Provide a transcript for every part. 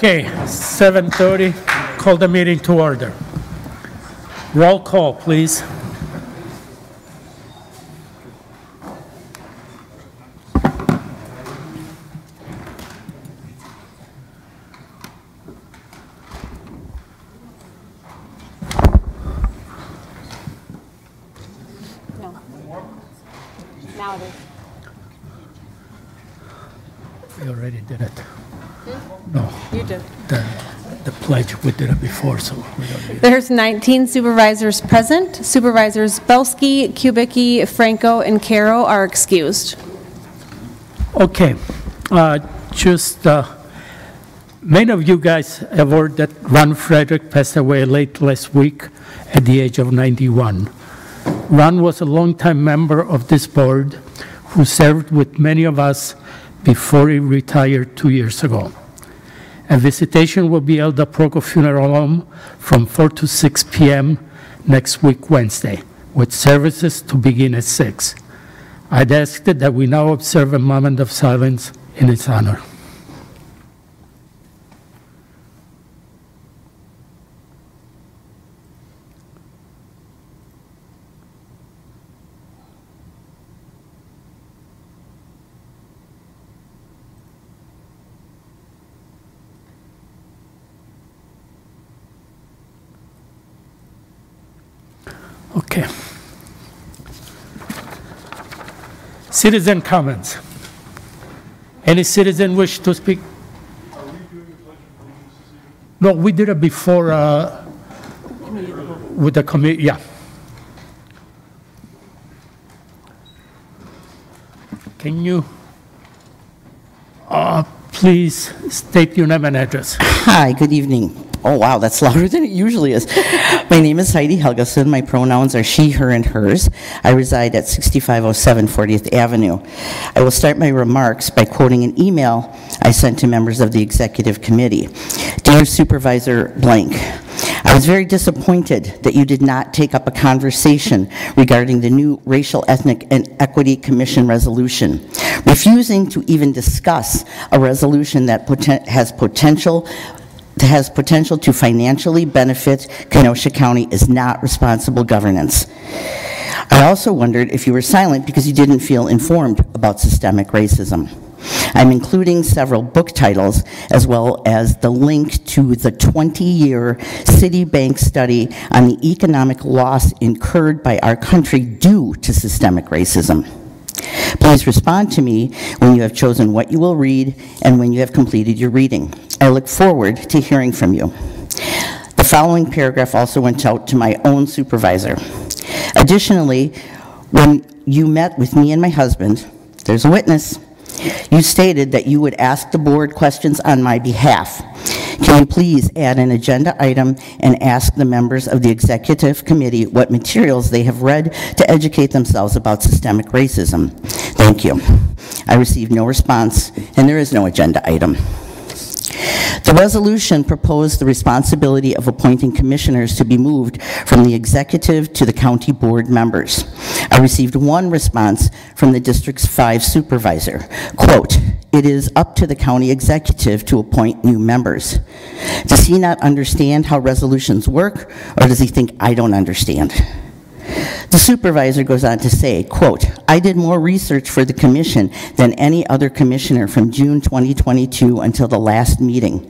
Okay, 7:30, call the meeting to order. Roll call, please. No. Now it is. We already did it. No. You did. The pledge, we did it before, so we don't need it. There's 19 supervisors present. Supervisors Belsky, Kubicki, Franco, and Caro are excused. Okay, many of you guys have heard that Ron Frederick passed away late last week at the age of 91. Ron was a longtime member of this board who served with many of us before he retired 2 years ago. A visitation will be held at Procol Funeral Home from 4 to 6 p.m. next week, Wednesday, with services to begin at 6. I'd ask that we now observe a moment of silence in his honor. Okay. Citizen comments. Any citizen wish to speak? Are we doing the pledge of allegiance this evening? No, we did it before with the committee, yeah. Can you please state your name and address? Hi, good evening. Oh, wow, that's louder than it usually is. My name is Heidi Helgeson. My pronouns are she, her, and hers. I reside at 6507 40th Avenue. I will start my remarks by quoting an email I sent to members of the Executive Committee. Dear Supervisor blank, I was very disappointed that you did not take up a conversation regarding the new Racial, Ethnic, and Equity Commission resolution. Refusing to even discuss a resolution that has potential to financially benefit Kenosha County is not responsible governance. I also wondered if you were silent because you didn't feel informed about systemic racism. I'm including several book titles as well as the link to the 20-year Citibank study on the economic loss incurred by our country due to systemic racism. Please respond to me when you have chosen what you will read and when you have completed your reading. I look forward to hearing from you. The following paragraph also went out to my own supervisor. Additionally, when you met with me and my husband, there's a witness, you stated that you would ask the board questions on my behalf. Can you please add an agenda item and ask the members of the Executive Committee what materials they have read to educate themselves about systemic racism? Thank you. I received no response, and there is no agenda item. The resolution proposed the responsibility of appointing commissioners to be moved from the executive to the county board members. I received one response from the district's 5 supervisor. Quote, "It is up to the county executive to appoint new members." Does he not understand how resolutions work, or does he think I don't understand? The supervisor goes on to say, quote, "I did more research for the commission than any other commissioner from June 2022 until the last meeting.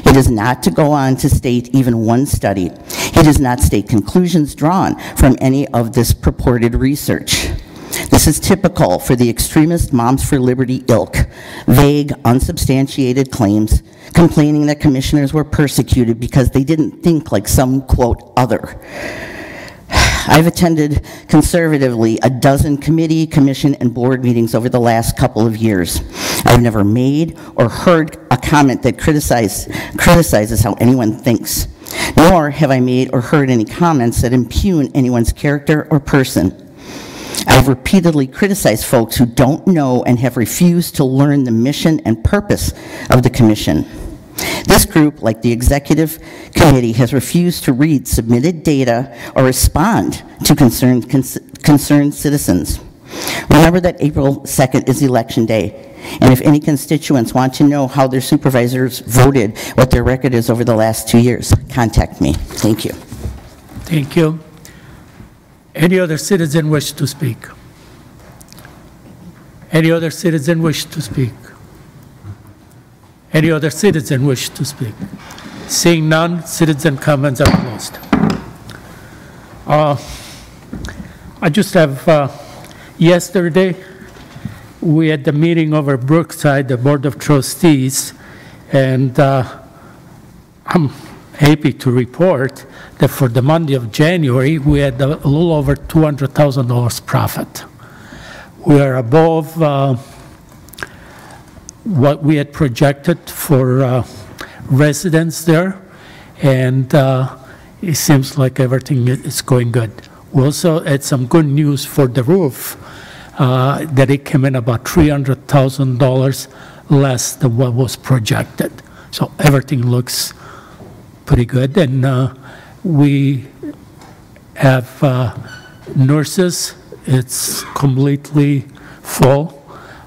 He does not to go on to state even one study. He does not state conclusions drawn from any of this purported research. This is typical for the extremist Moms for Liberty ilk, vague, unsubstantiated claims, complaining that commissioners were persecuted because they didn't think like some, quote, other. I've attended conservatively a dozen committee, commission, and board meetings over the last couple of years. I've never made or heard a comment that criticizes how anyone thinks, nor have I made or heard any comments that impugn anyone's character or person. I've repeatedly criticized folks who don't know and have refused to learn the mission and purpose of the commission. This group, like the Executive Committee, has refused to read submitted data or respond to concerned citizens. Remember that April 2nd is Election Day. And if any constituents want to know how their supervisors voted, what their record is over the last 2 years, contact me. Thank you. Thank you. Any other citizen wish to speak? Any other citizen wish to speak? Any other citizen wish to speak? Seeing none, citizen comments are closed. I just have, yesterday, we had the meeting over Brookside, the Board of Trustees, and I'm happy to report that for the month of January, we had a little over $200,000 profit. We are above what we had projected for residents there, and it seems like everything is going good. We also had some good news for the roof, that it came in about $300,000 less than what was projected. So everything looks pretty good, and we have nurses. It's completely full.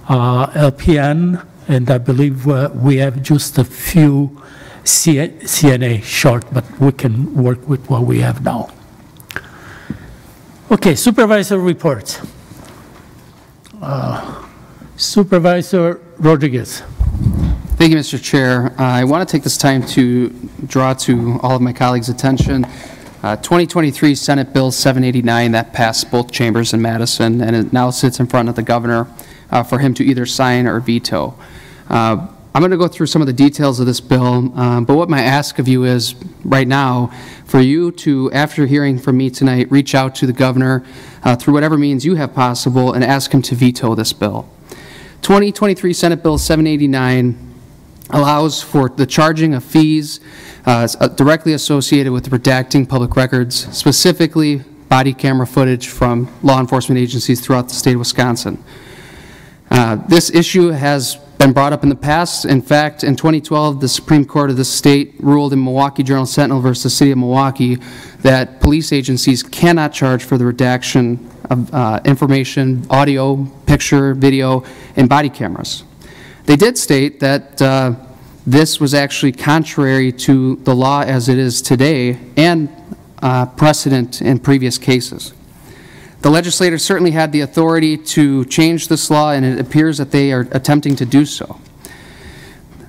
LPN, and I believe we have just a few CNA short, but we can work with what we have now. Okay, supervisor reports. Supervisor Rodriguez. Thank you, Mr. Chair. I want to take this time to draw to all of my colleagues' attention 2023 Senate Bill 789 that passed both chambers in Madison, and it now sits in front of the governor for him to either sign or veto. I'm going to go through some of the details of this bill, but what my ask of you is right now for you to, after hearing from me tonight, reach out to the governor through whatever means you have possible and ask him to veto this bill. 2023 Senate Bill 789 allows for the charging of fees directly associated with redacting public records, specifically body camera footage from law enforcement agencies throughout the state of Wisconsin. This issue has been brought up in the past. In fact, in 2012, the Supreme Court of the state ruled in Milwaukee Journal-Sentinel versus the City of Milwaukee that police agencies cannot charge for the redaction of information, audio, picture, video, and body cameras. They did state that this was actually contrary to the law as it is today and precedent in previous cases. The legislators certainly had the authority to change this law, and it appears that they are attempting to do so.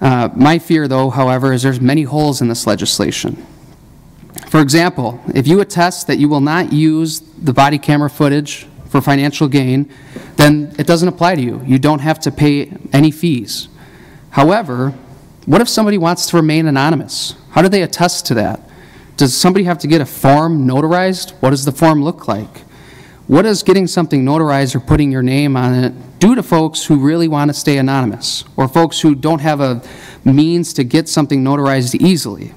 My fear, though, however, is there's many holes in this legislation. For example, if you attest that you will not use the body camera footage for financial gain, then it doesn't apply to you. You don't have to pay any fees. However, what if somebody wants to remain anonymous? How do they attest to that? Does somebody have to get a form notarized? What does the form look like? What does getting something notarized or putting your name on it do to folks who really want to stay anonymous, or folks who don't have a means to get something notarized easily?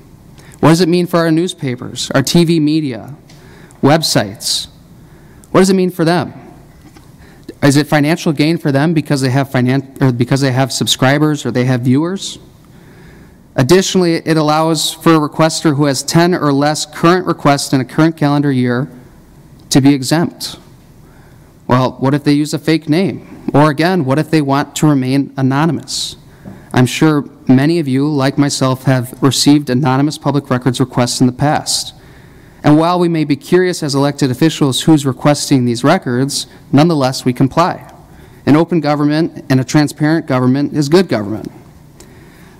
What does it mean for our newspapers, our TV media, websites? What does it mean for them? Is it financial gain for them because they have subscribers or they have viewers? Additionally, it allows for a requester who has 10 or less current requests in a current calendar year to be exempt. Well, what if they use a fake name? Or again, what if they want to remain anonymous? I'm sure many of you, like myself, have received anonymous public records requests in the past. And while we may be curious as elected officials who's requesting these records, nonetheless we comply. An open government and a transparent government is good government.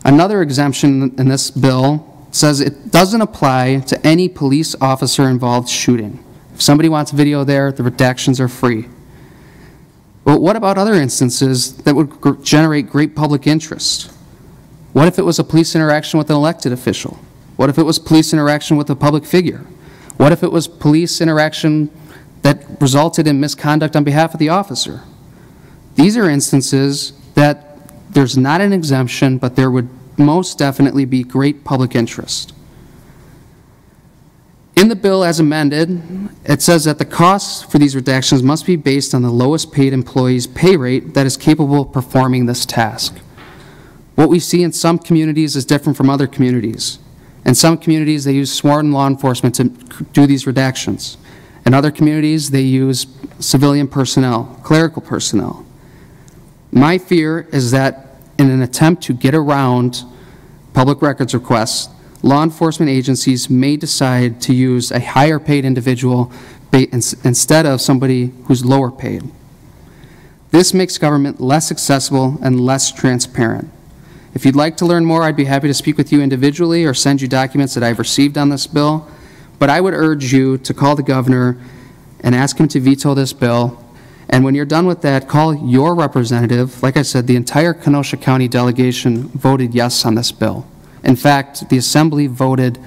Another exemption in this bill says it doesn't apply to any police officer involved shooting. If somebody wants video there, the redactions are free. But what about other instances that would generate great public interest? What if it was a police interaction with an elected official? What if it was police interaction with a public figure? What if it was police interaction that resulted in misconduct on behalf of the officer? These are instances that there's not an exemption, but there would most definitely be great public interest. In the bill as amended, it says that the costs for these redactions must be based on the lowest paid employee's pay rate that is capable of performing this task. What we see in some communities is different from other communities. In some communities, they use sworn law enforcement to do these redactions. In other communities, they use civilian personnel, clerical personnel. My fear is that in an attempt to get around public records requests, law enforcement agencies may decide to use a higher paid individual instead of somebody who's lower paid. This makes government less accessible and less transparent. If you'd like to learn more, I'd be happy to speak with you individually or send you documents that I've received on this bill, but I would urge you to call the governor and ask him to veto this bill. And when you're done with that, call your representative. Like I said, the entire Kenosha County delegation voted yes on this bill. In fact, the Assembly voted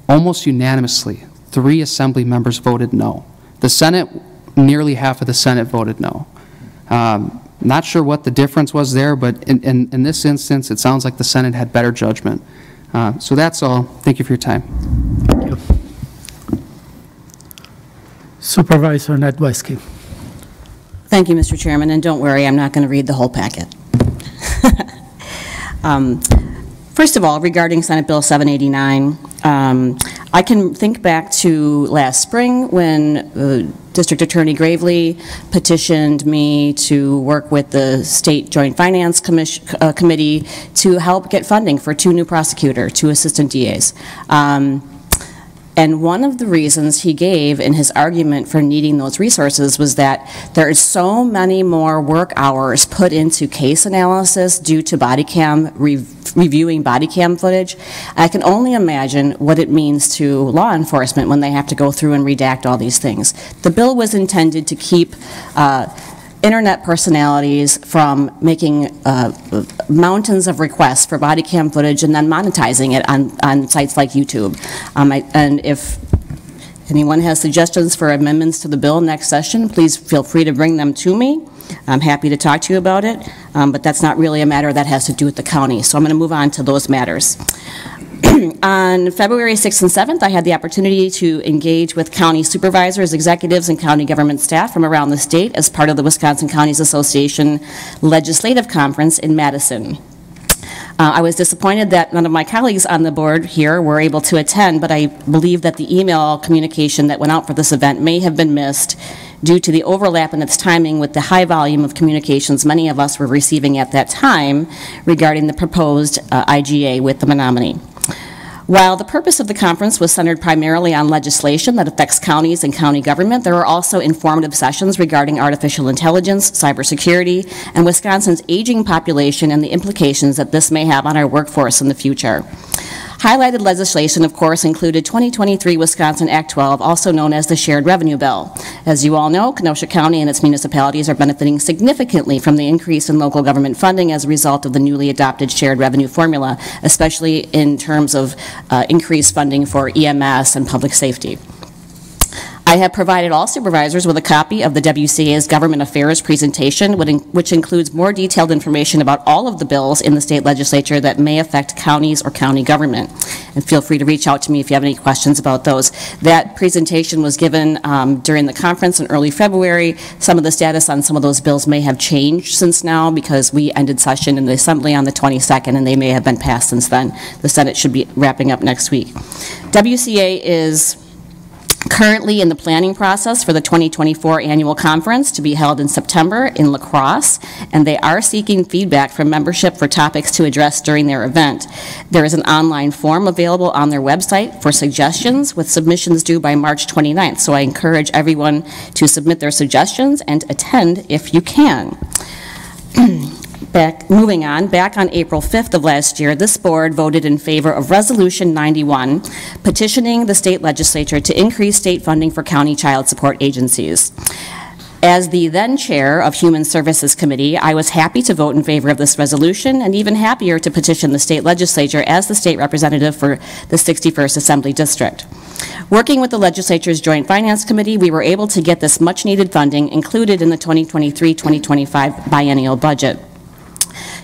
almost unanimously. 3 Assembly members voted no. The Senate, nearly half of the Senate voted no. Not sure what the difference was there, but in this instance, it sounds like the Senate had better judgment. So that's all. Thank you for your time. Thank you. Supervisor Nedwesky. Thank you, Mr. Chairman, and don't worry, I'm not going to read the whole packet. First of all, regarding Senate Bill 789, I can think back to last spring when District Attorney Gravely petitioned me to work with the State Joint Finance Committee to help get funding for 2 new prosecutors, 2 assistant DAs. And one of the reasons he gave in his argument for needing those resources was that there is so many more work hours put into case analysis due to body cam, reviewing body cam footage. I can only imagine what it means to law enforcement when they have to go through and redact all these things. The bill was intended to keep internet personalities from making mountains of requests for body cam footage and then monetizing it on sites like YouTube. And if anyone has suggestions for amendments to the bill next session, please feel free to bring them to me. I'm happy to talk to you about it, but that's not really a matter that has to do with the county. So I'm going to move on to those matters. On February 6th and 7th, I had the opportunity to engage with county supervisors, executives, and county government staff from around the state as part of the Wisconsin Counties Association Legislative Conference in Madison. I was disappointed that none of my colleagues on the board here were able to attend, but I believe that the email communication that went out for this event may have been missed due to the overlap in its timing with the high volume of communications many of us were receiving at that time regarding the proposed IGA with the Menominee. While the purpose of the conference was centered primarily on legislation that affects counties and county government, there were also informative sessions regarding artificial intelligence, cybersecurity, and Wisconsin's aging population and the implications that this may have on our workforce in the future. Highlighted legislation, of course, included 2023 Wisconsin Act 12, also known as the Shared Revenue Bill. As you all know, Kenosha County and its municipalities are benefiting significantly from the increase in local government funding as a result of the newly adopted shared revenue formula, especially in terms of increased funding for EMS and public safety. I have provided all supervisors with a copy of the WCA's Government Affairs presentation, which includes more detailed information about all of the bills in the state legislature that may affect counties or county government. And feel free to reach out to me if you have any questions about those. That presentation was given during the conference in early February. Some of the status on some of those bills may have changed since now because we ended session in the Assembly on the 22nd and they may have been passed since then. The Senate should be wrapping up next week. WCA is currently in the planning process for the 2024 annual conference to be held in September in La Crosse, and they are seeking feedback from membership for topics to address during their event. There is an online form available on their website for suggestions with submissions due by March 29th, so I encourage everyone to submit their suggestions and attend if you can. Moving on, back on April 5th of last year, this board voted in favor of Resolution 91, petitioning the state legislature to increase state funding for county child support agencies. As the then chair of Human Services Committee, I was happy to vote in favor of this resolution and even happier to petition the state legislature as the state representative for the 61st Assembly District. Working with the legislature's Joint Finance Committee, we were able to get this much-needed funding included in the 2023-2025 biennial budget.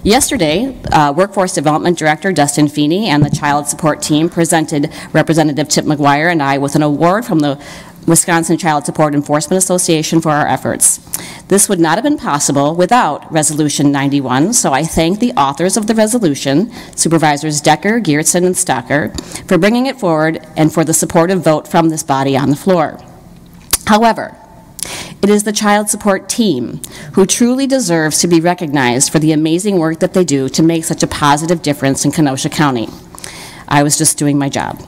Yesterday, Workforce Development Director Dustin Feeney and the Child Support Team presented Representative Chip McGuire and I with an award from the Wisconsin Child Support Enforcement Association for our efforts. This would not have been possible without Resolution 91, so I thank the authors of the resolution, Supervisors Decker, Geertsen, and Stocker, for bringing it forward and for the supportive vote from this body on the floor. However, It is the child support team who truly deserves to be recognized for the amazing work that they do to make such a positive difference in Kenosha County. I was just doing my job.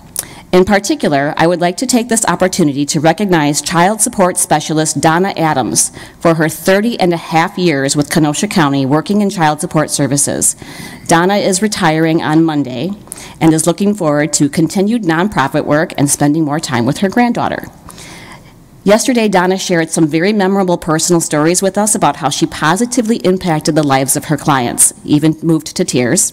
In particular, I would like to take this opportunity to recognize child support specialist Donna Adams for her 30.5 years with Kenosha County working in child support services. Donna is retiring on Monday and is looking forward to continued nonprofit work and spending more time with her granddaughter. Yesterday, Donna shared some very memorable personal stories with us about how she positively impacted the lives of her clients, even moved to tears,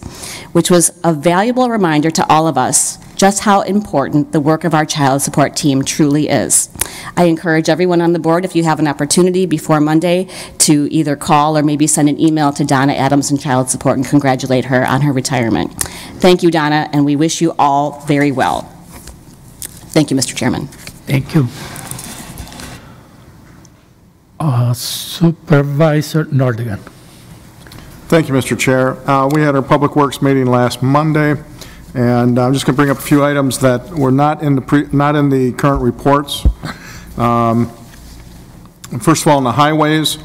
which was a valuable reminder to all of us just how important the work of our child support team truly is. I encourage everyone on the board, if you have an opportunity before Monday, to either call or maybe send an email to Donna Adams in Child Support and congratulate her on her retirement. Thank you, Donna, and we wish you all very well. Thank you, Mr. Chairman. Thank you. Supervisor Nordigan. Thank you, Mr. Chair. We had our Public Works meeting last Monday, and I'm just going to bring up a few items that were not in the current reports. First of all, on the highways,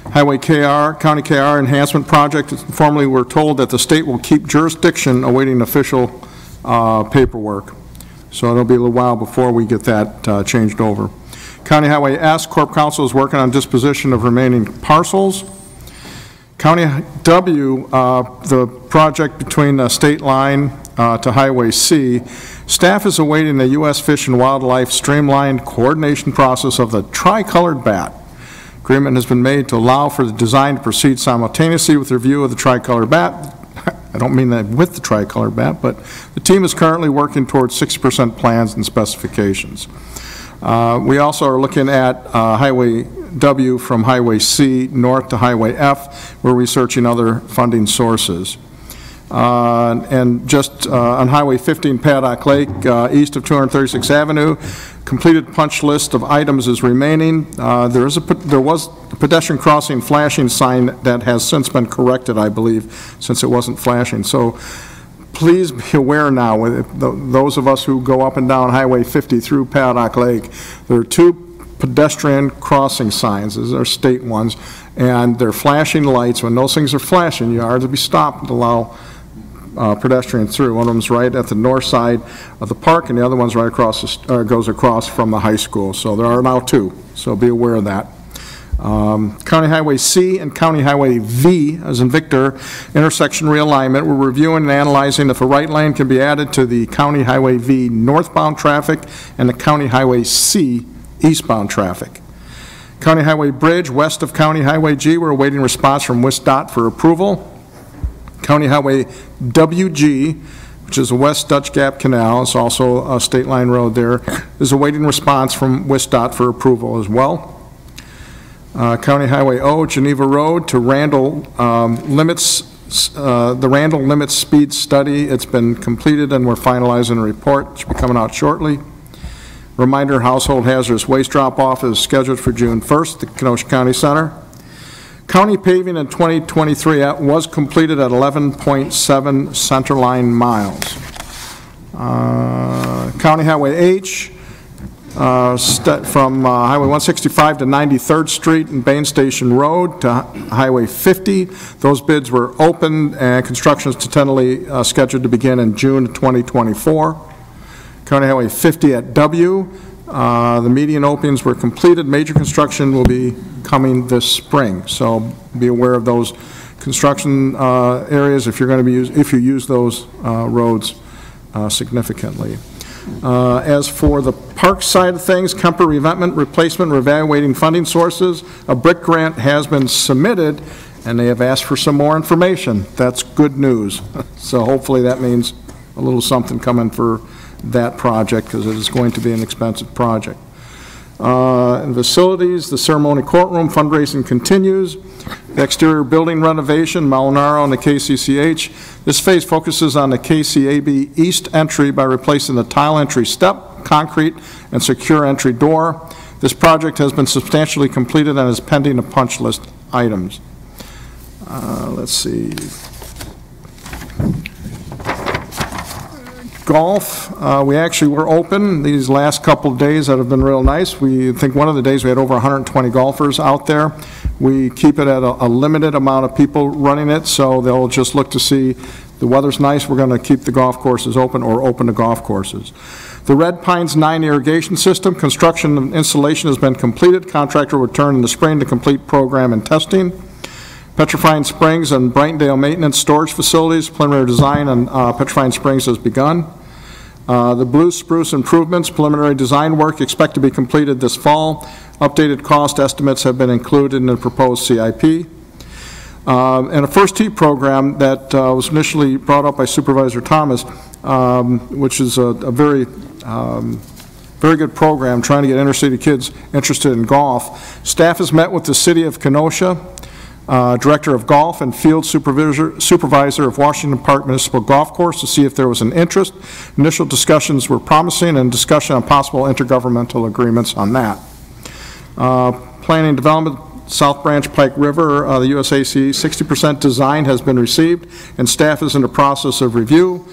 Highway KR, County KR Enhancement Project, formerly we're told that the state will keep jurisdiction awaiting official paperwork. So it'll be a little while before we get that changed over. County Highway S, Corp Council is working on disposition of remaining parcels. County W, the project between the state line to Highway C, staff is awaiting the U.S. Fish and Wildlife streamlined coordination process of the tricolored bat. Agreement has been made to allow for the design to proceed simultaneously with review of the tricolored bat. I don't mean that with the tricolored bat, but the team is currently working towards 60% plans and specifications. We also are looking at Highway W from Highway C north to Highway F. We're researching other funding sources. And just on Highway 15 Paddock Lake, east of 236th Avenue, completed punch list of items is remaining. There was a pedestrian crossing flashing sign that has since been corrected, I believe, since it wasn't flashing. So please be aware now, with those of us who go up and down Highway 50 through Paddock Lake, there are two pedestrian crossing signs. These are state ones, and they're flashing lights. When those things are flashing, you are to be stopped and allow pedestrians through. One of them's right at the north side of the park, and the other one's right across, goes across from the high school. So there are now two, so be aware of that. County Highway C and County Highway V, as in Victor, intersection realignment. We're reviewing and analyzing if a right lane can be added to the County Highway V northbound traffic and the County Highway C eastbound traffic. County Highway Bridge west of County Highway G, we're awaiting response from WSDOT for approval. County Highway WG, which is a West Dutch Gap Canal, it's also a state line road there, is awaiting response from WSDOT for approval as well. County Highway O, Geneva Road to Randall limits, the Randall limits speed study. It's been completed and we're finalizing a report. It should be coming out shortly. Reminder, household hazardous waste drop-off is scheduled for June 1st, the Kenosha County Center. County paving in 2023 was completed at 11.7 centerline miles. County Highway H, from Highway 165 to 93rd Street and Bain Station Road to Highway 50. Those bids were opened and construction is tentatively scheduled to begin in June 2024. County Highway 50 at W, the median openings were completed. Major construction will be coming this spring, so be aware of those construction areas if you're going to be if you use those roads significantly. As for the park side of things, Kemper revetment, replacement, reevaluating funding sources, a BRIC grant has been submitted and they have asked for some more information. That's good news. So hopefully that means a little something coming for that project because it is going to be an expensive project. In facilities, the ceremony courtroom fundraising continues. The exterior building renovation, Molinaro and the KCCH. This phase focuses on the KCAB east entry by replacing the tile entry step, concrete, and secure entry door. This project has been substantially completed and is pending a punch list items. Let's see. golf, we actually were open these last couple of days that have been real nice. We think one of the days we had over 120 golfers out there. We keep it at a limited amount of people running it, so they'll just look to see the weather's nice, we're going to keep the golf courses open or open the golf courses. The Red Pines 9 irrigation system, construction and installation has been completed. Contractor will return in the spring to complete program and testing. Petrifying Springs and Brightondale maintenance storage facilities, preliminary design on Petrifying Springs has begun. The Blue Spruce improvements, preliminary design work expect to be completed this fall. Updated cost estimates have been included in the proposed CIP. And a First Tee program that was initially brought up by Supervisor Thomas, which is a very good program trying to get inner city kids interested in golf. Staff has met with the City of Kenosha, Director of Golf and Field Supervisor of Washington Park Municipal Golf Course to see if there was an interest. Initial discussions were promising and discussion on possible intergovernmental agreements on that. Planning Development, South Branch Pike River, the USAC, 60% design has been received and staff is in the process of review,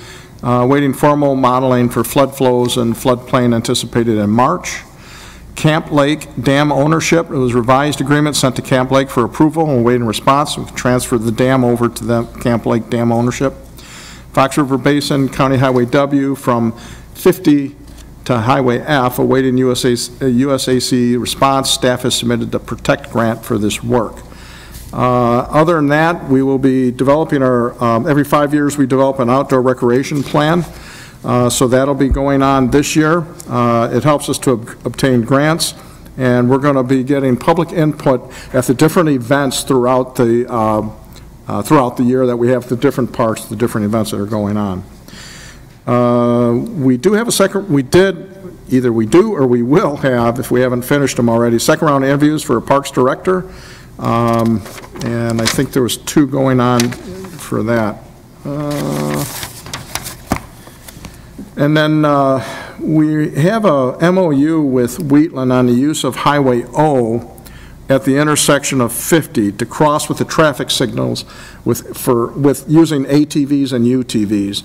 waiting formal modeling for flood flows and floodplain anticipated in March. Camp Lake Dam ownership, it was revised agreement sent to Camp Lake for approval and waiting response. We transferred the dam over to the Camp Lake Dam ownership. Fox River Basin, County Highway W from 50 to Highway F, awaiting USAC response. Staff has submitted the Protect grant for this work. Other than that, we will be developing our, every 5 years we develop an outdoor recreation plan. So that'll be going on this year. It helps us to obtain grants, and we're going to be getting public input at the different events throughout the year that we have the different parks, the different events that are going on. We do have a second, either we do or we will have, if we haven't finished them already, second round interviews for a parks director. And I think there was 2 going on for that. And then we have a MOU with Wheatland on the use of Highway O at the intersection of 50 to cross with the traffic signals with using ATVs and UTVs.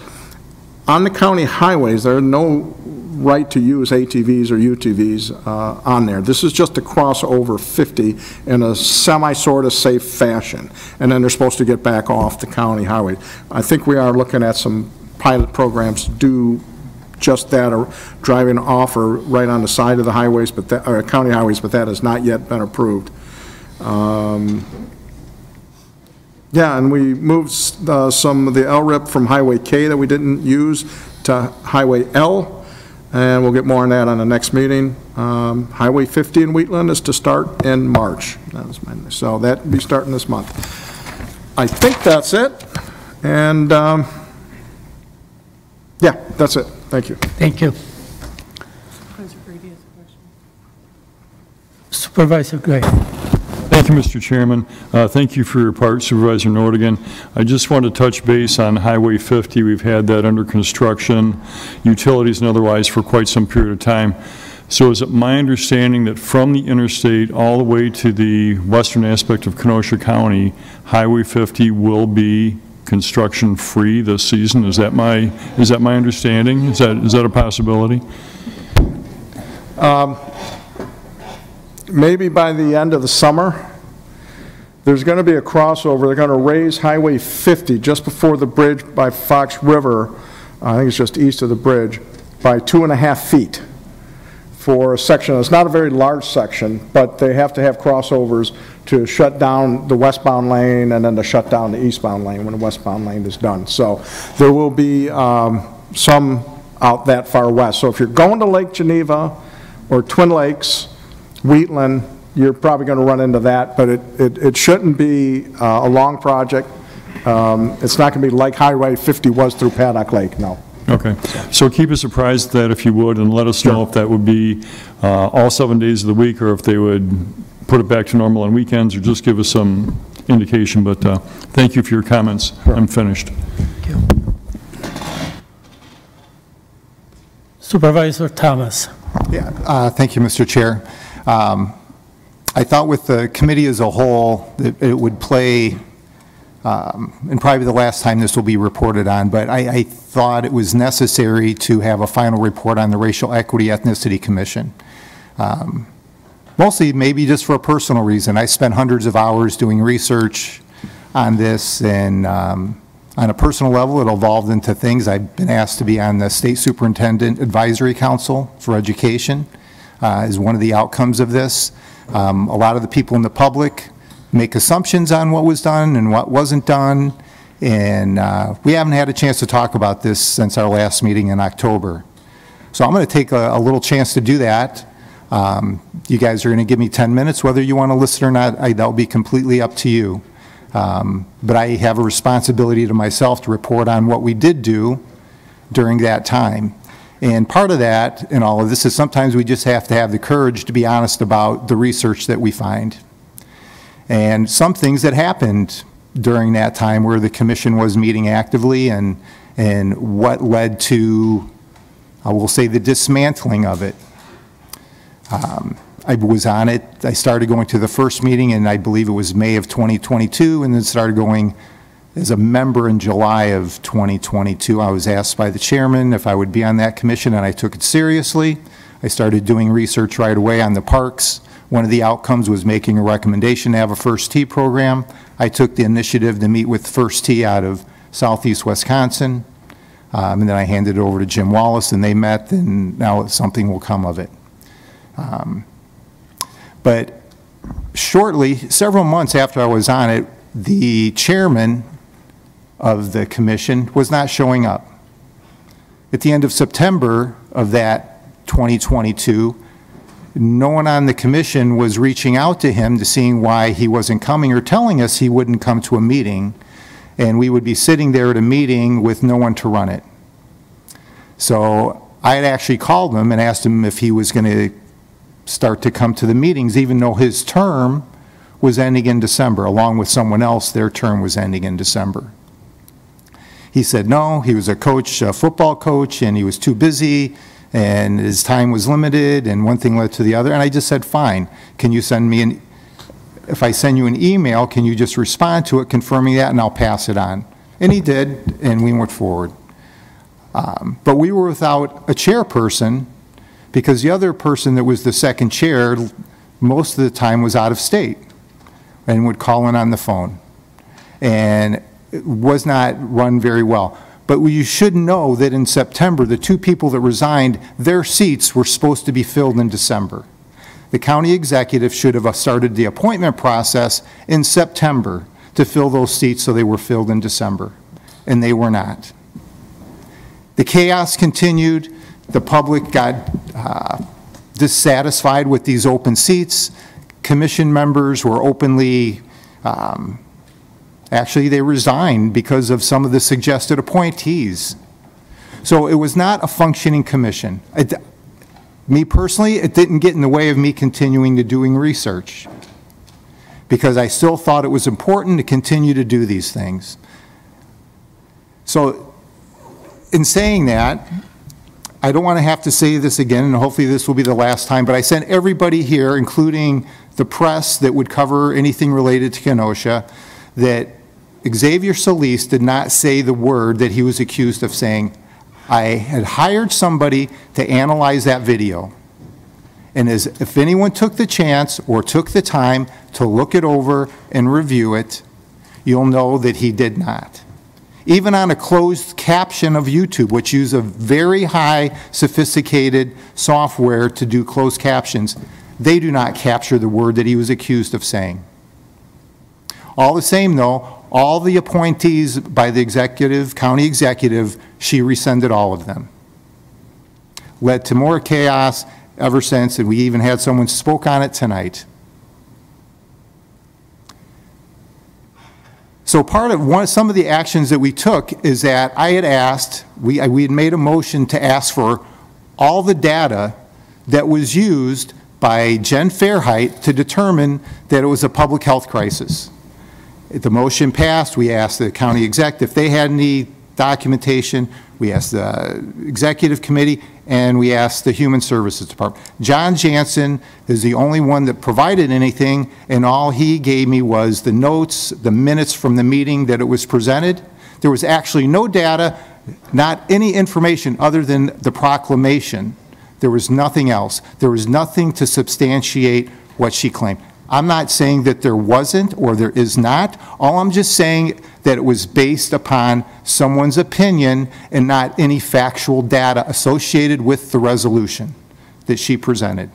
On the county highways, there are no right to use ATVs or UTVs on there. This is just to cross over 50 in a semi-sort of safe fashion, and then they're supposed to get back off the county highway. I think we are looking at some pilot programs to do just that, or driving off or right on the side of the highways, but that, or county highways, but that has not yet been approved. Yeah, and we moved some of the LRIP from Highway K that we didn't use to Highway L, and we'll get more on that on the next meeting. Highway 50 in Wheatland is to start in March. So that will be starting this month. I think that's it, and yeah, that's it. Thank you. Thank you. Supervisor Gray. Thank you, Mr. Chairman. Thank you for your part, Supervisor Nordigan. I just want to touch base on Highway 50. We've had that under construction, utilities and otherwise, for quite some period of time. So is it my understanding that from the interstate all the way to the western aspect of Kenosha County, Highway 50 will be construction free this season? Is that my understanding? Is that a possibility? Maybe by the end of the summer. There's going to be a crossover. They're going to raise Highway 50 just before the bridge by Fox River, I think it's just east of the bridge, by 2.5 feet for a section. It's not a very large section, but they have to have crossovers to shut down the westbound lane and then to shut down the eastbound lane when the westbound lane is done. So there will be some out that far west. So if you're going to Lake Geneva or Twin Lakes, Wheatland, you're probably going to run into that, but it shouldn't be a long project. It's not going to be like Highway 50 was through Paddock Lake, no. Okay, so keep us apprised of that if you would, and let us know if that would be all 7 days of the week, or if they would put it back to normal on weekends, or just give us some indication. But thank you for your comments. Sure. I'm finished. Thank you. Supervisor Thomas. Yeah, thank you, Mr. Chair. I thought with the committee as a whole that it would play and probably the last time this will be reported on, but I thought it was necessary to have a final report on the Racial Equity Ethnicity Commission. Mostly maybe just for a personal reason. I spent hundreds of hours doing research on this, and on a personal level, it evolved into things. I've been asked to be on the State Superintendent Advisory Council for Education as one of the outcomes of this. A lot of the people in the public make assumptions on what was done and what wasn't done, and we haven't had a chance to talk about this since our last meeting in October. So I'm going to take a little chance to do that. You guys are going to give me 10 minutes, whether you want to listen or not. That'll be completely up to you. But I have a responsibility to myself to report on what we did do during that time. And part of that in all of this is sometimes we just have to have the courage to be honest about the research that we find. And some things that happened during that time where the commission was meeting actively, and what led to, I will say, the dismantling of it. I was on it. I started going to the first meeting, and I believe it was May of 2022, and then started going as a member in July of 2022. I was asked by the chairman if I would be on that commission, and I took it seriously. I started doing research right away on the parks. One of the outcomes was making a recommendation to have a First Tee program. I took the initiative to meet with First Tee out of Southeast Wisconsin, and then I handed it over to Jim Wallace, and they met, and now something will come of it. But shortly, several months after I was on it, the chairman of the commission was not showing up. At the end of September of that 2022, no one on the commission was reaching out to him to seeing why he wasn't coming or telling us he wouldn't come to a meeting, and we would be sitting there at a meeting with no one to run it. So I had actually called him and asked him if he was going to start to come to the meetings, even though his term was ending in December. Along with someone else, their term was ending in December. He said no, he was a coach, a football coach, and he was too busy, and his time was limited, and one thing led to the other. And I just said, fine, can you send me if I send you an email, can you just respond to it confirming that, and I'll pass it on? And he did, and we went forward. But we were without a chairperson, because the other person that was the second chair most of the time was out of state and would call in on the phone, and it was not run very well. But you should know that in September, the two people that resigned, their seats were supposed to be filled in December. The county executive should have started the appointment process in September to fill those seats so they were filled in December, and they were not. The chaos continued. The public got dissatisfied with these open seats. Commission members were openly, actually they resigned because of some of the suggested appointees. So it was not a functioning commission. Me personally, it didn't get in the way of me continuing to doing research, because I still thought it was important to continue to do these things. So in saying that, I don't want to have to say this again, and hopefully this will be the last time, but I sent everybody here, including the press that would cover anything related to Kenosha, that Xavier Solis did not say the word that he was accused of saying. I had hired somebody to analyze that video. And if anyone took the chance or took the time to look it over and review it, you'll know that he did not. Even on a closed caption of YouTube, which use a very high sophisticated software to do closed captions, they do not capture the word that he was accused of saying. All the same though, all the appointees by the executive, county executive, she rescinded all of them. Led to more chaos ever since, and we even had someone spoke on it tonight. So part of some of the actions that we took is that I had asked, we had made a motion to ask for all the data that was used by Jen Fairheit to determine that it was a public health crisis. The motion passed. We asked the county exec if they had any documentation. We asked the executive committee. and we asked the Human Services Department. John Jansen is the only one that provided anything, and all he gave me was the notes, the minutes from the meeting that it was presented. There was actually no data, not any information other than the proclamation. There was nothing else. There was nothing to substantiate what she claimed. I'm not saying that there wasn't or there is not. All I'm just saying that it was based upon someone's opinion and not any factual data associated with the resolution that she presented.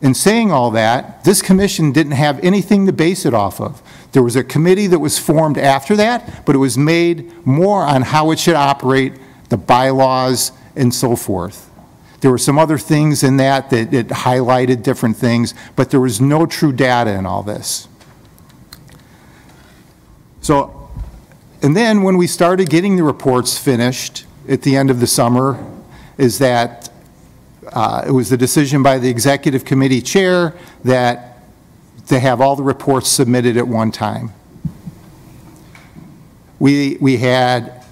In saying all that, this commission didn't have anything to base it off of. There was a committee that was formed after that, but it was made more on how it should operate, the bylaws, and so forth. There were some other things in that it highlighted different things, but there was no true data in all this. So, and then when we started getting the reports finished at the end of the summer, is that it was the decision by the executive committee chair that to have all the reports submitted at one time. We had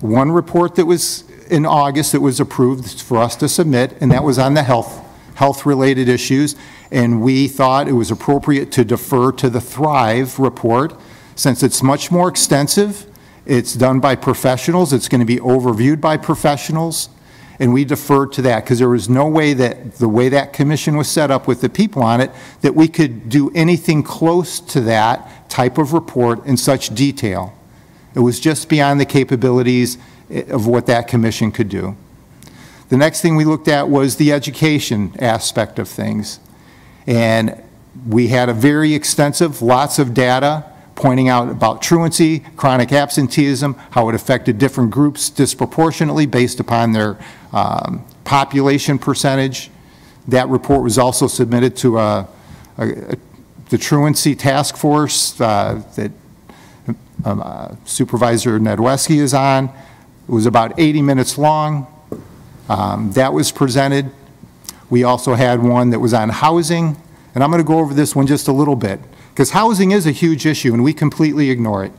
one report that was in August that was approved for us to submit, and that was on the health-related issues, and we thought it was appropriate to defer to the Thrive report since it's much more extensive. It's done by professionals. It's going to be overviewed by professionals, and we deferred to that because there was no way that the way that commission was set up with the people on it that we could do anything close to that type of report in such detail. It was just beyond the capabilities of what that commission could do. The next thing we looked at was the education aspect of things. And we had a very extensive, lots of data pointing out about truancy, chronic absenteeism, how it affected different groups disproportionately based upon their population percentage. That report was also submitted to the truancy task force that Supervisor Nedweski is on. It was about 80 minutes long. That was presented. We also had one that was on housing, and I'm going to go over this one just a little bit, because housing is a huge issue, and we completely ignore it.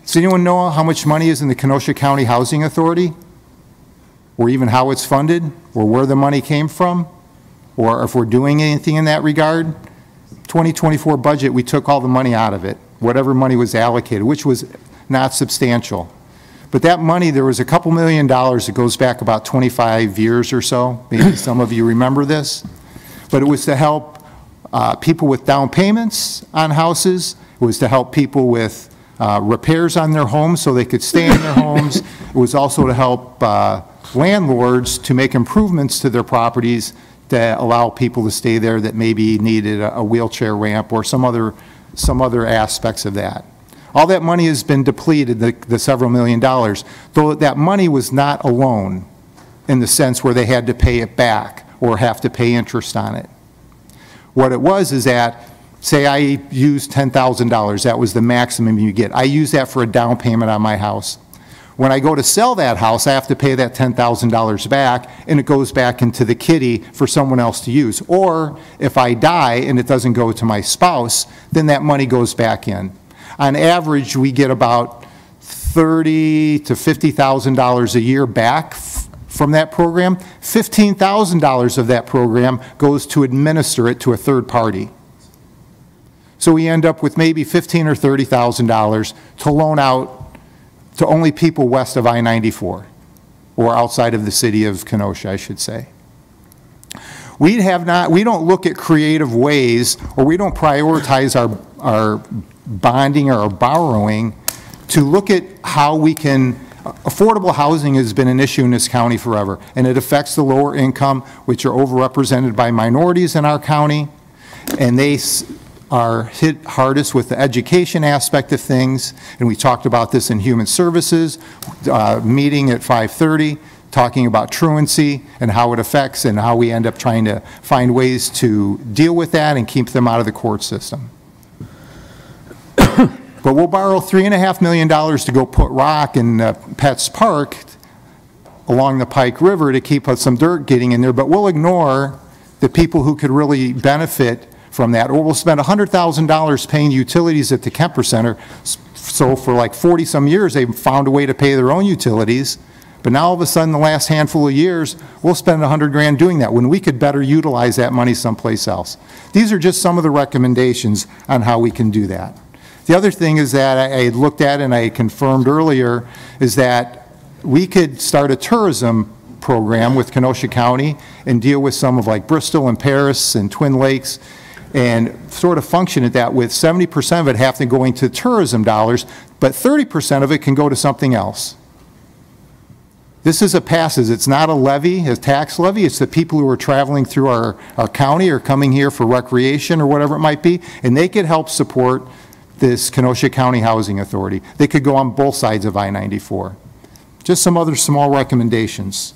Does anyone know how much money is in the Kenosha County Housing Authority? Or even how it's funded, or where the money came from, or if we're doing anything in that regard? 2024 budget, we took all the money out of it, whatever money was allocated, which was not substantial. But that money, there was a couple $1 million that goes back about 25 years or so. Maybe some of you remember this. But it was to help people with down payments on houses. It was to help people with repairs on their homes so they could stay in their homes. It was also to help landlords to make improvements to their properties to allow people to stay there that maybe needed a wheelchair ramp or some other aspects of that. All that money has been depleted, the several $1 million, though that money was not a loan in the sense where they had to pay it back or have to pay interest on it. What it was is that, say I used $10,000, that was the maximum you get. I use that for a down payment on my house. When I go to sell that house, I have to pay that $10,000 back, and it goes back into the kitty for someone else to use. Or if I die and it doesn't go to my spouse, then that money goes back in. On average, we get about $30,000 to $50,000 a year back from that program. $15,000 of that program goes to administer it to a third party. So we end up with maybe $15,000 or $30,000 to loan out to only people west of I-94, or outside of the city of Kenosha, I should say. We don't look at creative ways, or we don't prioritize our bonding or borrowing to look at how we can. Affordable housing has been an issue in this county forever, and it affects the lower income, which are overrepresented by minorities in our county, and they are hit hardest with the education aspect of things. And we talked about this in Human Services meeting at 5:30, talking about truancy and how it affects and how we end up trying to find ways to deal with that and keep them out of the court system. But we'll borrow $3.5 million to go put rock in Petts Park along the Pike River to keep some dirt getting in there, but we'll ignore the people who could really benefit from that. Or we'll spend $100,000 paying utilities at the Kemper Center. So for like 40 some years, they found a way to pay their own utilities, But now all of a sudden, the last handful of years, we'll spend 100 grand doing that when we could better utilize that money someplace else. These are just some of the recommendations on how we can do that. The other thing is that I had looked at and I confirmed earlier is that we could start a tourism program with Kenosha County and deal with some of like Bristol and Paris and Twin Lakes and sort of function at that with 70% of it having to go into tourism dollars, but 30% of it can go to something else. This is a passes. It's not a levy, a tax levy. It's the people who are traveling through our county or coming here for recreation or whatever it might be, and they could help support this Kenosha County Housing Authority. They could go on both sides of I-94. Just some other small recommendations.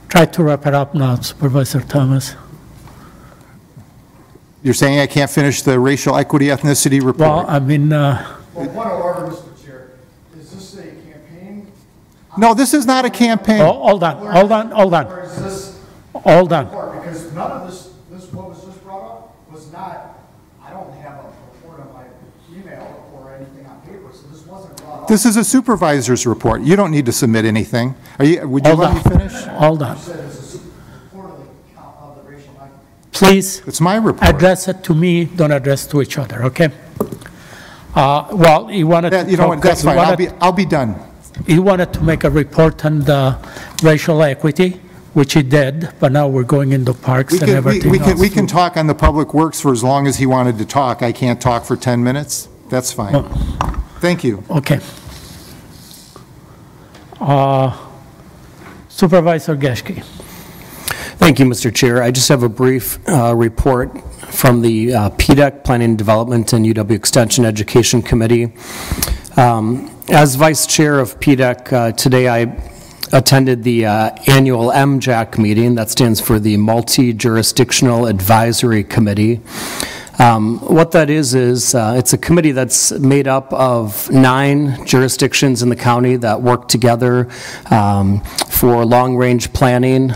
Try to wrap it up now, Supervisor Thomas. You're saying I can't finish the racial equity ethnicity report? Well, I mean, Well, point of order, Mr. Chair. Is this a campaign? No, this is not a campaign. hold on. Or is this Hold on. report? Because none of this what was just brought up was not, I don't have a report on my email or anything on paper, so this wasn't brought up. This is a supervisor's report. You don't need to submit anything. Would you let me finish? Hold on. You said it's a report of the racial equity. Please It's my report. address it to me, don't address to each other, okay? Well, he wanted to You know what, that's he fine. wanted- I'll be done. He wanted to make a report on the racial equity, which he did, but now we're going into parks and everything else. We can talk on the public works for as long as he wanted to talk. I can't talk for 10 minutes. That's fine. Oh. Thank you. Okay. Supervisor Geschke. Thank you, Mr. Chair. I just have a brief report from the PDEC, Planning and Development and UW Extension Education Committee. As Vice Chair of PDEC, today I attended the annual MJAC meeting. That stands for the Multi-Jurisdictional Advisory Committee. What that is it's a committee that's made up of 9 jurisdictions in the county that work together for long-range planning.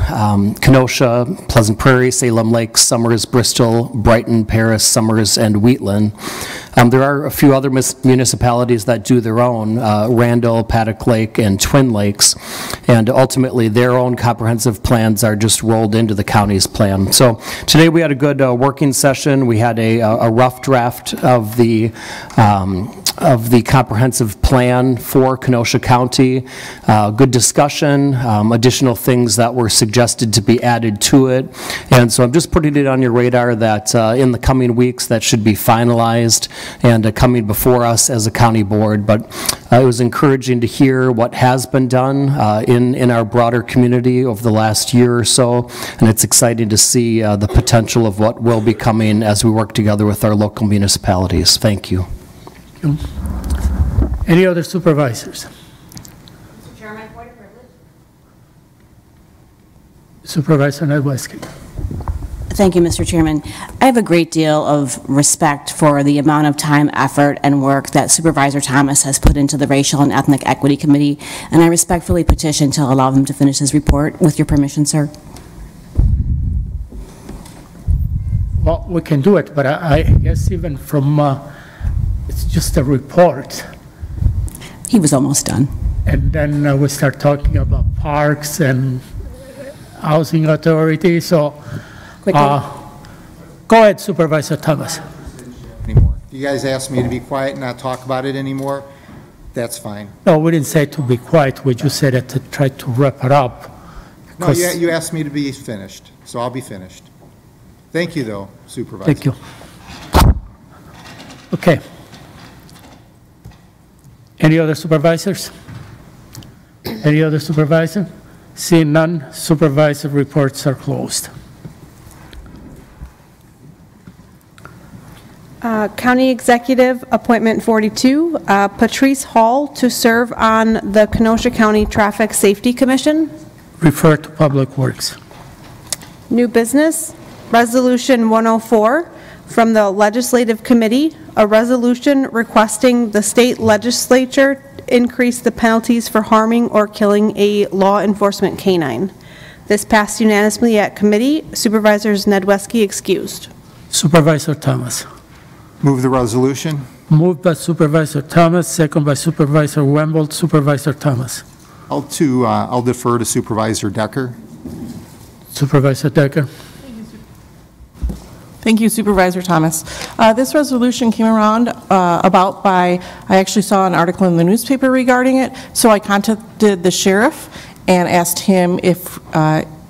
Kenosha, Pleasant Prairie, Salem Lake, Summers, Bristol, Brighton, Paris, Summers, and Wheatland. There are a few other municipalities that do their own, Randall, Paddock Lake, and Twin Lakes, and ultimately their own comprehensive plans are just rolled into the county's plan. So today we had a good working session. We had a rough draft of the comprehensive plan for Kenosha County. Good discussion, additional things that were suggested to be added to it. And so I'm just putting it on your radar that in the coming weeks that should be finalized and coming before us as a county board. But it was encouraging to hear what has been done in our broader community over the last year or so. And it's exciting to see the potential of what will be coming as we work together with our local municipalities. Thank you. Any other supervisors? Mr. Chairman, point of privilege. Supervisor Nedweski. Thank you, Mr. Chairman. I have a great deal of respect for the amount of time, effort, and work that Supervisor Thomas has put into the Racial and Ethnic Equity Committee, and I respectfully petition to allow him to finish his report. With your permission, sir. Well, we can do it, but I guess even from, it's just a report. He was almost done. And then we start talking about parks and housing authority, so go ahead, Supervisor Thomas. Anymore. If you guys asked me to be quiet and not talk about it anymore, that's fine. No, we didn't say to be quiet, we just said that to try to wrap it up. No, you asked me to be finished, so I'll be finished. Thank you, though, Supervisor. Thank you. Okay. Any other supervisors? Any other supervisor? Seeing none, supervisor reports are closed. County Executive, Appointment 42, Patrice Hall to serve on the Kenosha County Traffic Safety Commission. Refer to Public Works. New business, Resolution 104 from the Legislative Committee, a resolution requesting the state legislature increase the penalties for harming or killing a law enforcement canine. This passed unanimously at committee. Supervisors Nedweski excused. Supervisor Thomas. Move the resolution. Moved by Supervisor Thomas, second by Supervisor Wemble. Supervisor Thomas. I'll defer to Supervisor Decker. Supervisor Decker. Thank you, Supervisor Thomas. This resolution came around I actually saw an article in the newspaper regarding it, so I contacted the sheriff and asked him if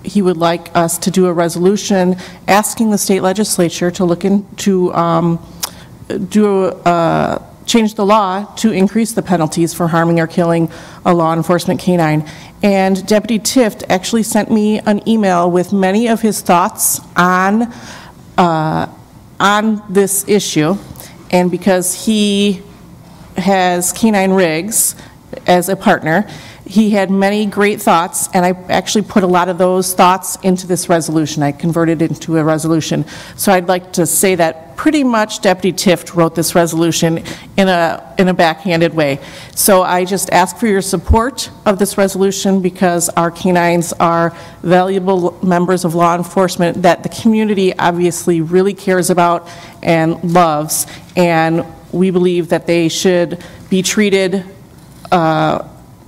he would like us to do a resolution asking the state legislature to look into change the law to increase the penalties for harming or killing a law enforcement canine. And Deputy Tift actually sent me an email with many of his thoughts on this issue. And because he has Canine Rigs as a partner, he had many great thoughts, and I actually put a lot of those thoughts into this resolution. I converted it into a resolution. So I'd like to say that pretty much Deputy Tift wrote this resolution in a backhanded way. So I just ask for your support of this resolution because our canines are valuable members of law enforcement that the community obviously really cares about and loves, and we believe that they should be treated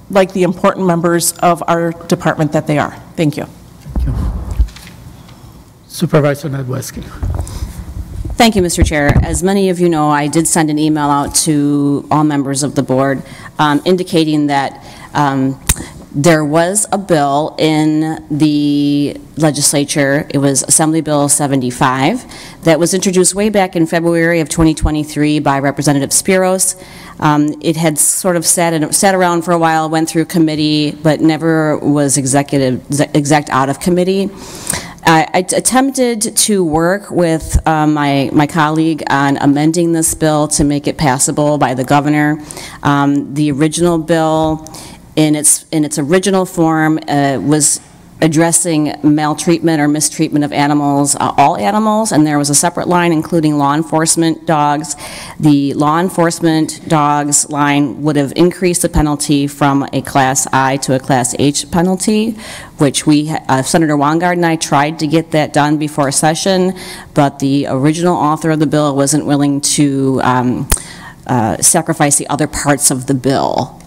like the important members of our department that they are. Thank you. Thank you. Supervisor Nedweski. Thank you, Mr. Chair. As many of you know, I did send an email out to all members of the board indicating that there was a bill in the legislature. It was Assembly Bill 75 that was introduced way back in February of 2023 by Representative Spiros. It had sort of sat around for a while, went through committee, but never was exec out of committee. I attempted to work with my colleague on amending this bill to make it passable by the governor. The original bill, in its original form, was addressing maltreatment or mistreatment of animals, all animals, and there was a separate line including law enforcement dogs. The law enforcement dogs line would have increased the penalty from a Class I to a Class H penalty, which Senator Wongard and I tried to get that done before a session, but the original author of the bill wasn't willing to sacrifice the other parts of the bill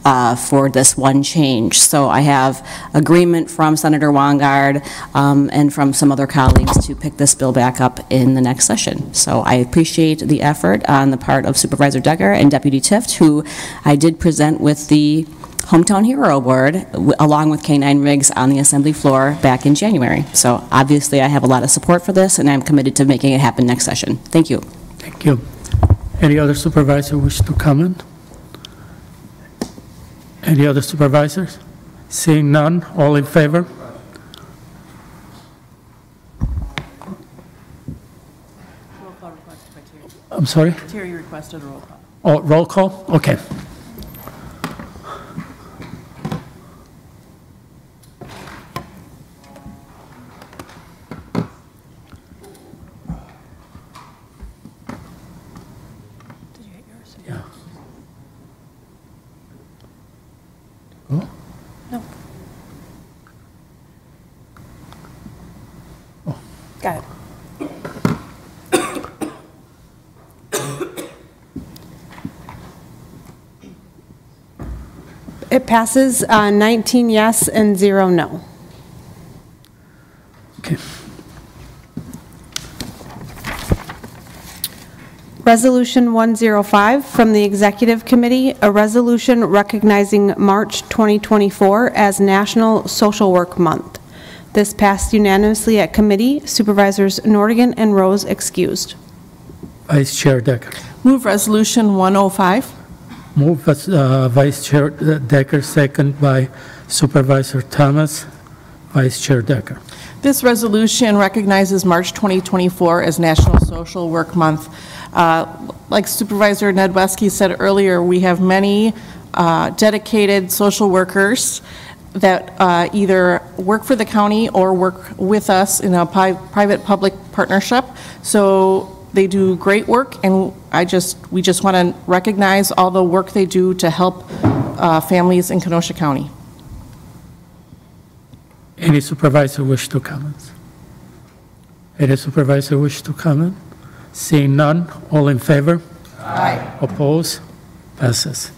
for this one change. So I have agreement from Senator Wongard and from some other colleagues to pick this bill back up in the next session. So I appreciate the effort on the part of Supervisor Decker and Deputy Tift, who I did present with the Hometown Hero Award along with Canine Rigs on the Assembly floor back in January. So obviously I have a lot of support for this, and I'm committed to making it happen next session. Thank you. Thank you. Any other supervisor wish to comment? Any other supervisors? Seeing none, all in favor? Roll call requested by Terry. I'm sorry? Terry requested a roll call. Oh, roll call? Okay. Got it. It passes 19 yes and 0 no. Okay. Resolution 105 from the Executive Committee, a resolution recognizing March 2024 as National Social Work Month. This passed unanimously at committee. Supervisors Nordigan and Rose excused. Vice Chair Decker. Move Resolution 105. Move Vice Chair Decker, second by Supervisor Thomas. Vice Chair Decker. This resolution recognizes March 2024 as National Social Work Month. Like Supervisor Nedweski said earlier, we have many dedicated social workers that either work for the county or work with us in a private-public partnership. So they do great work, and we just want to recognize all the work they do to help families in Kenosha County. Any supervisor wish to comment? Any supervisor wish to comment? Seeing none, all in favor? Aye. Oppose? Passes.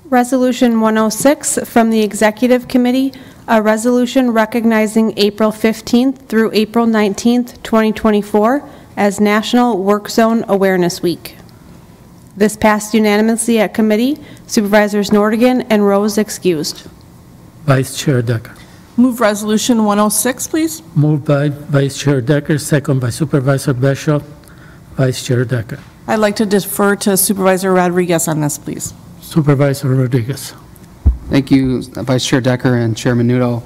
Resolution 106 from the Executive Committee, a resolution recognizing April 15th through April 19th, 2024 as National Work Zone Awareness Week. This passed unanimously at committee. Supervisors Nordigan and Rose excused. Vice Chair Decker. Move Resolution 106, please. Moved by Vice Chair Decker, second by Supervisor Bishop. Vice Chair Decker. I'd like to defer to Supervisor Rodriguez on this, please. Supervisor Rodriguez. Thank you, Vice Chair Decker and Chairman Nudo.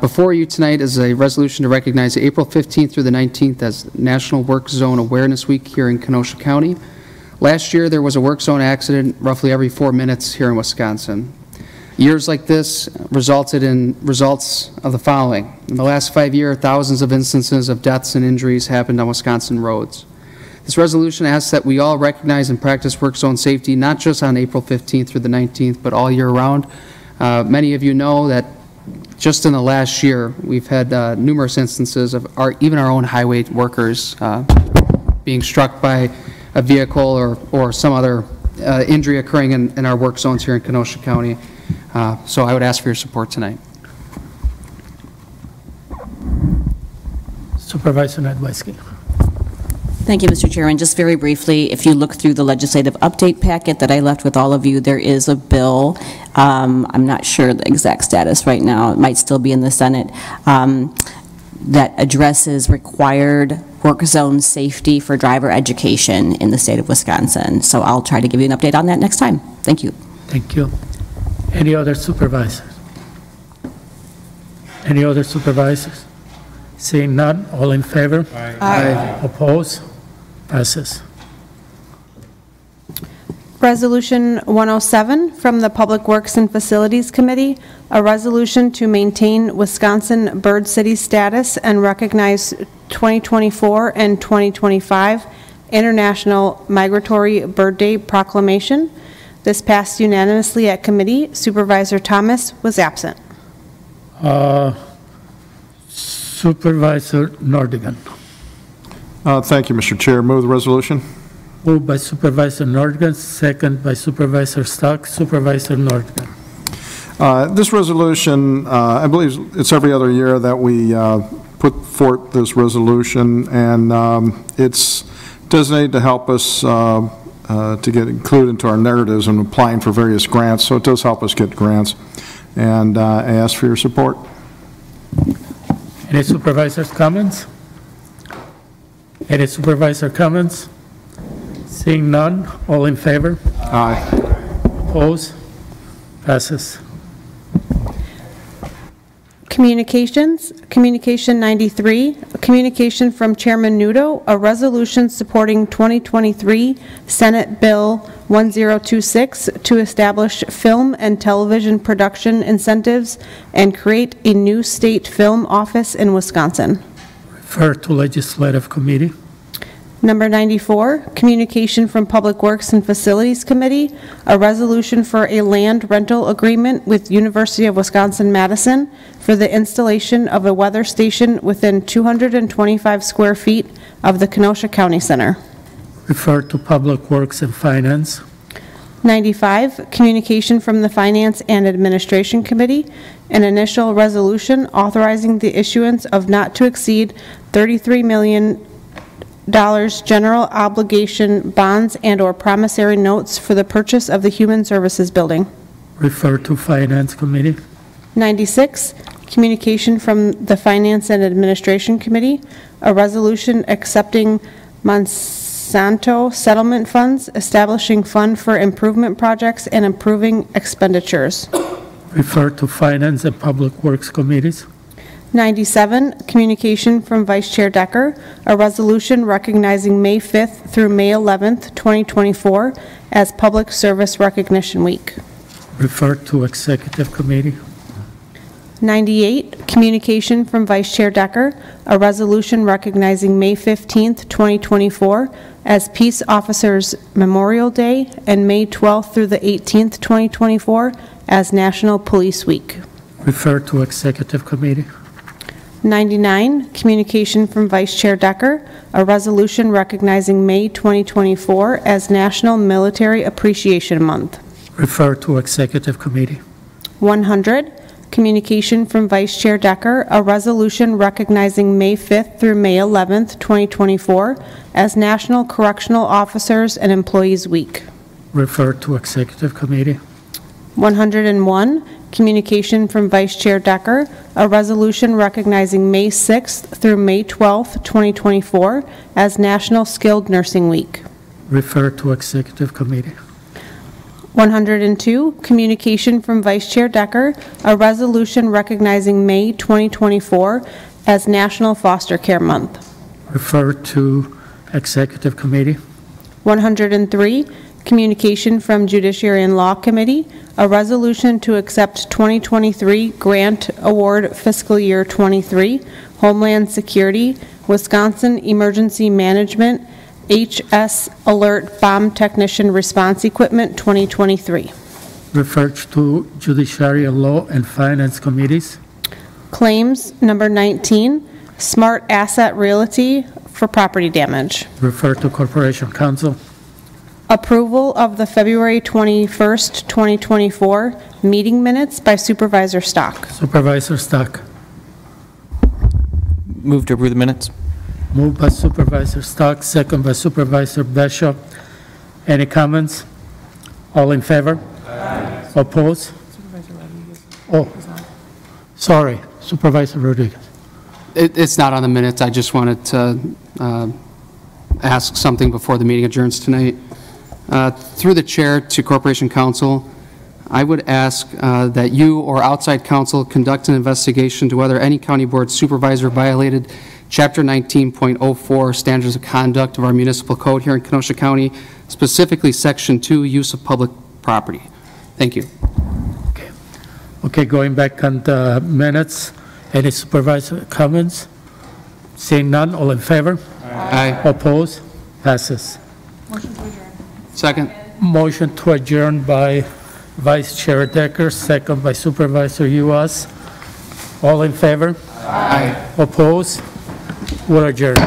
Before you tonight is a resolution to recognize April 15th through the 19th as National Work Zone Awareness Week here in Kenosha County. Last year, there was a work zone accident roughly every 4 minutes here in Wisconsin. Years like this resulted in results of the following. In the last 5 years, thousands of instances of deaths and injuries happened on Wisconsin roads. This resolution asks that we all recognize and practice work zone safety, not just on April 15th through the 19th, but all year round. Many of you know that just in the last year, we've had numerous instances of even our own highway workers being struck by a vehicle or some other injury occurring in our work zones here in Kenosha County. So I would ask for your support tonight. Supervisor Nadwiski. Thank you, Mr. Chairman. Just very briefly, if you look through the legislative update packet that I left with all of you, there is a bill. I'm not sure the exact status right now. It might still be in the Senate. That addresses required work zone safety for driver education in the state of Wisconsin. So I'll try to give you an update on that next time. Thank you. Thank you. Any other supervisors? Any other supervisors? Seeing none, all in favor? Aye. Aye. Oppose? Passes. Resolution 107 from the Public Works and Facilities Committee, a resolution to maintain Wisconsin Bird City status and recognize 2024 and 2025 International Migratory Bird Day proclamation. This passed unanimously at committee. Supervisor Thomas was absent. Supervisor Nordigan. Thank you, Mr. Chair. Move the resolution. Moved by Supervisor Nordigan, second by Supervisor Stock. Supervisor Nordigan. This resolution, I believe it's every other year that we put forth this resolution, and it's designated to help us to get included into our narratives and applying for various grants, so it does help us get grants, and I ask for your support. Any supervisors' comments? Any supervisor comments? Seeing none, all in favor? Aye. Oppose? Passes. Communications, Communication 93, a communication from Chairman Nudo, a resolution supporting 2023 Senate Bill 1026 to establish film and television production incentives and create a new state film office in Wisconsin. Refer to Legislative Committee. Number 94, communication from Public Works and Facilities Committee, a resolution for a land rental agreement with University of Wisconsin-Madison for the installation of a weather station within 225 square feet of the Kenosha County Center. Refer to Public Works and Finance. 95, communication from the Finance and Administration Committee, an initial resolution authorizing the issuance of not to exceed $33 million general obligation bonds and/or promissory notes for the purchase of the Human Services Building. Refer to Finance Committee. 96, communication from the Finance and Administration Committee, a resolution accepting Monsanto settlement funds, establishing fund for improvement projects, and improving expenditures. Refer to Finance and Public Works Committees. 97, communication from Vice Chair Decker, a resolution recognizing May 5th through May 11th, 2024 as Public Service Recognition Week. Refer to Executive Committee. 98, communication from Vice Chair Decker, a resolution recognizing May 15th, 2024 as Peace Officers Memorial Day and May 12th through the 18th, 2024 as National Police Week. Refer to Executive Committee. 99, communication from Vice Chair Decker, a resolution recognizing May 2024 as National Military Appreciation Month. Refer to Executive Committee. 100, communication from Vice Chair Decker, a resolution recognizing May 5th through May 11th, 2024 as National Correctional Officers and Employees Week. Refer to Executive Committee. 101, communication from Vice Chair Decker, a resolution recognizing May 6th through May 12th, 2024 as National Skilled Nursing Week. Refer to Executive Committee. 102, communication from Vice Chair Decker, a resolution recognizing May 2024 as National Foster Care Month. Refer to Executive Committee. 103, communication from Judiciary and Law Committee, a resolution to accept 2023 Grant Award Fiscal Year 23, Homeland Security, Wisconsin Emergency Management, HS Alert Bomb Technician Response Equipment 2023. Refer to Judiciary and Law and Finance Committees. Claims number 19, Smart Asset Realty for property damage. Refer to Corporation Council. Approval of the February 21st, 2024 meeting minutes by Supervisor Stock. Supervisor Stock. Move to approve the minutes. Moved by Supervisor Stock, second by Supervisor Bishop. Any comments? All in favor? Aye. Oppose? Oh, sorry, Supervisor Rodriguez. It's not on the minutes. I just wanted to ask something before the meeting adjourns tonight. Through the chair to Corporation Council, I would ask that you or outside counsel conduct an investigation to whether any county board supervisor violated Chapter 19.04 Standards of Conduct of our municipal code here in Kenosha County, specifically Section 2, Use of Public Property. Thank you. Okay, going back on the minutes, any supervisor comments? Seeing none, all in favor? Aye. Oppose? Passes. Motion to adjourn. Second. Motion to adjourn by Vice Chair Decker, second by Supervisor Uas. All in favor? Aye. Oppose? We're adjourned.